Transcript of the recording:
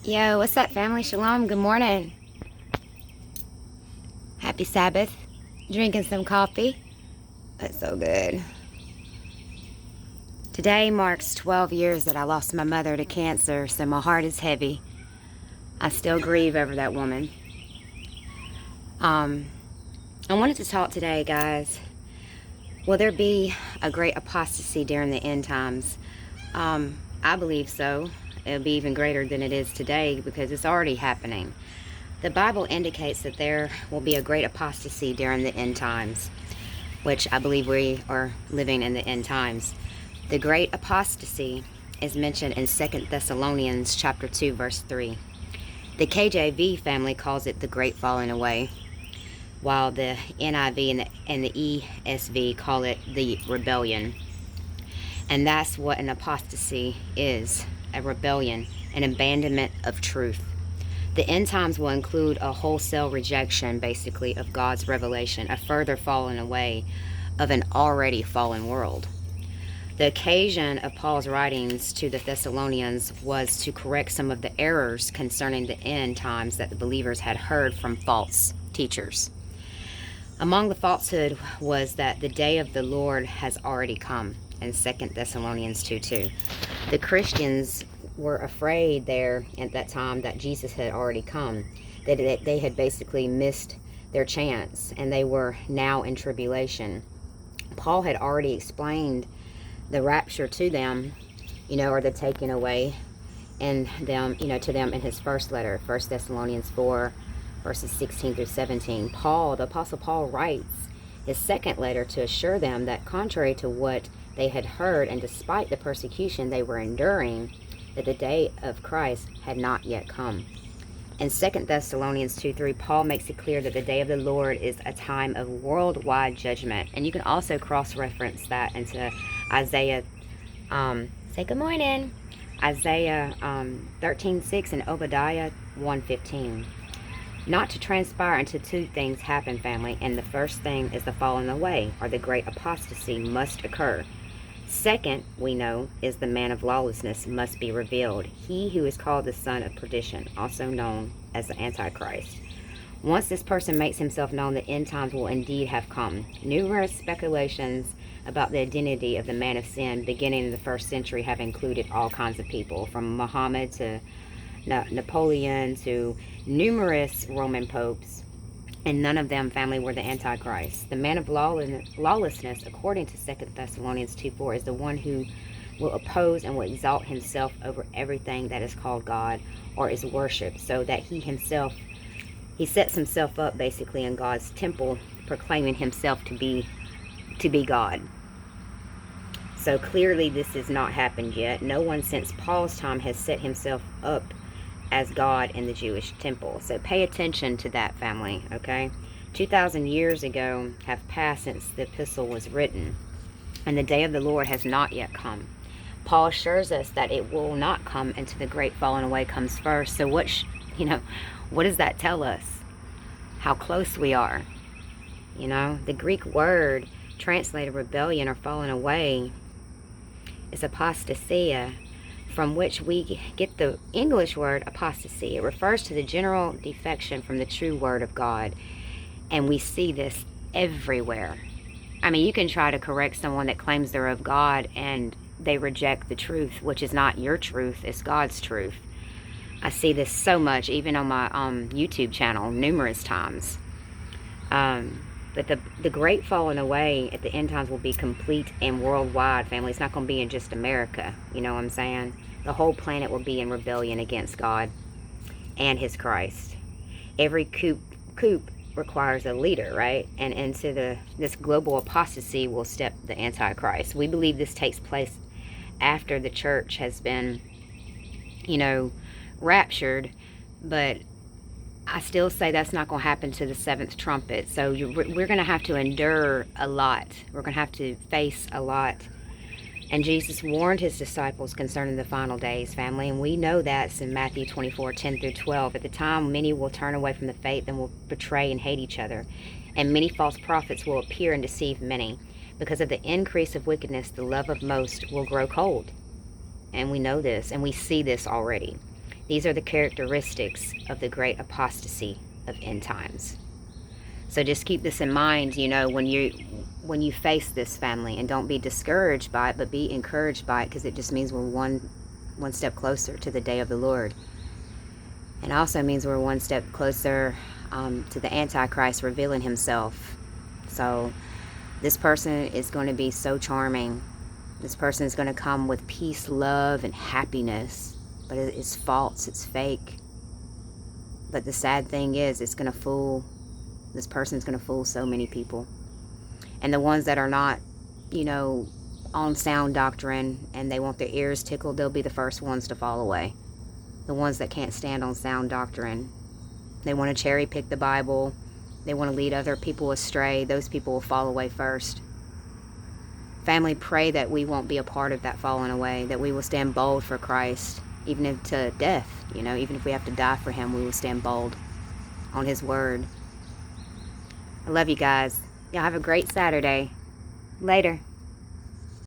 Yo, what's up, family? Shalom. Good morning. Happy Sabbath. Drinking some coffee. That's so good. Today marks 12 years that I lost my mother to cancer, so my heart is heavy. I still grieve over that woman. I wanted to talk today, guys. Will there be a great apostasy during the end times? I believe so. It'll be even greater than it is today because it's already happening. The Bible indicates that there will be a great apostasy during the end times, which I believe we are living in the end times. The great apostasy is mentioned in 2 Thessalonians chapter 2, verse 3. The KJV family calls it the great falling away, while the NIV and the ESV call it the rebellion. And that's what an apostasy is, a rebellion, an abandonment of truth. The end times will include a wholesale rejection, basically, of God's revelation, a further falling away of an already fallen world. The occasion of Paul's writings to the Thessalonians was to correct some of the errors concerning the end times that the believers had heard from false teachers. Among the falsehood was that the day of the Lord has already come in 2 Thessalonians 2:2. The Christians were afraid there at that time that Jesus had already come, that they had basically missed their chance and they were now in tribulation. Paul had already explained the rapture to them, or the taking away and them, to them in his first letter, 1 Thessalonians 4, verses 16 through 17. The Apostle Paul writes his second letter to assure them that contrary to what they had heard and despite the persecution they were enduring, that the day of Christ had not yet come. In 2 Thessalonians 2:3, Paul makes it clear that the day of the Lord is a time of worldwide judgment. And you can also cross-reference that into Isaiah, say good morning, Isaiah 13:6 and Obadiah 1:15. Not to transpire until two things happen, family, and the first thing is the falling away, or the great apostasy must occur. Second, we know, is the man of lawlessness must be revealed, he who is called the son of perdition, also known as the Antichrist. Once this person makes himself known, the end times will indeed have come. Numerous speculations about the identity of the man of sin beginning in the first century have included all kinds of people, from Muhammad to Napoleon to numerous Roman popes, and none of them, family, were the Antichrist. The man of lawlessness, according to 2 Thessalonians 2:4, is the one who will oppose and will exalt himself over everything that is called God or is worshipped, so that he sets himself up basically in God's temple, proclaiming himself to be God. So clearly this has not happened yet. No one since Paul's time has set himself up as God in the Jewish temple. So pay attention to that, family, okay? 2,000 years ago have passed since the epistle was written, and the day of the Lord has not yet come. Paul assures us that it will not come until the great falling away comes first. So what does that tell us? How close we are. The Greek word translated rebellion or falling away is apostasia, from which we get the English word apostasy. It refers to the general defection from the true word of God. And we see this everywhere. I mean, you can try to correct someone that claims they're of God and they reject the truth, which is not your truth, it's God's truth. I see this so much, even on my YouTube channel, numerous times. But the great falling away at the end times will be complete and worldwide, family. It's not going to be in just America. You know what I'm saying? The whole planet will be in rebellion against God and his Christ. Every coup requires a leader, right? And into this global apostasy will step the Antichrist. We believe this takes place after the church has been, raptured, but I still say that's not going to happen to the seventh trumpet. So we're going to have to endure a lot. We're going to have to face a lot. And Jesus warned his disciples concerning the final days, family. And we know that's in Matthew 24:10 through 12. At the time, many will turn away from the faith and will betray and hate each other. And many false prophets will appear and deceive many. Because of the increase of wickedness, the love of most will grow cold. And we know this, and we see this already. These are the characteristics of the great apostasy of end times. So just keep this in mind, you know, when you face this, family, and don't be discouraged by it, but be encouraged by it, because it just means we're one step closer to the day of the Lord. And also means we're one step closer to the Antichrist revealing himself. So this person is going to be so charming. This person is going to come with peace, love, and happiness. But it's false. It's fake. But the sad thing is, it's going to fool. This person's going to fool so many people. And the ones that are not, you know, on sound doctrine and they want their ears tickled, they'll be the first ones to fall away. The ones that can't stand on sound doctrine. They want to cherry pick the Bible. They want to lead other people astray. Those people will fall away first. Family, pray that we won't be a part of that falling away, that we will stand bold for Christ, even if to death, you know, even if we have to die for him, we will stand bold on his word. I love you guys. Y'all have a great Saturday. Later.